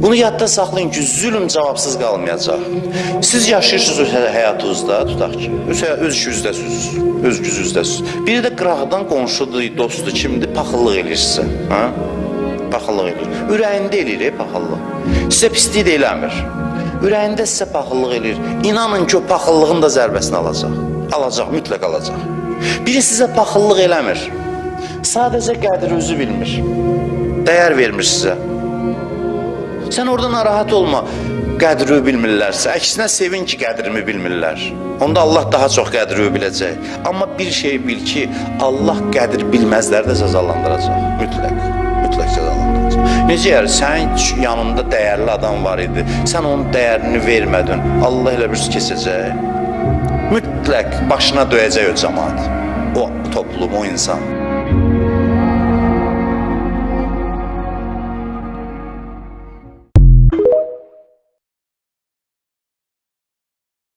Bunu yadda saxlayın ki, zülm cavabsız qalmayacaq. Siz yaşayırsınız həyatınızda, tutaq ki, öz işinizdəsiniz, öz gücünüzdəsiniz. Biri də qıraqdan qonşudur, dostdur, kimdir, paxıllıq eləyir sizə. Paxıllıq eləyir. Ürəyində eləyir, paxıllıq. Sizə pislik də eləmir. Ürəyində sizə paxıllıq eləyir. İnanın ki, o paxıllığın da zərbəsini alacaq. Alacaq, mütləq alacaq. Biri sizə paxıllıq eləmir. Sadəcə qədrinizi bilmir. Dəyər vermir sizə. Sən orada narahat olma, qədri bilmirlərsə. Əksinə sevin ki, qədrimi bilmirlər. Onda Allah daha çox qədri biləcək. Amma bir şey bil ki, Allah qədir bilməzləri də cəzalandıracaq. Mütləq cəzalandıracaq. Necə yer, sənin yanında dəyərli adam var idi, sən onun dəyərini vermədin, Allah elə bir keçəcək. Mütləq başına döyəcək o cəmaat, o toplum, o insan.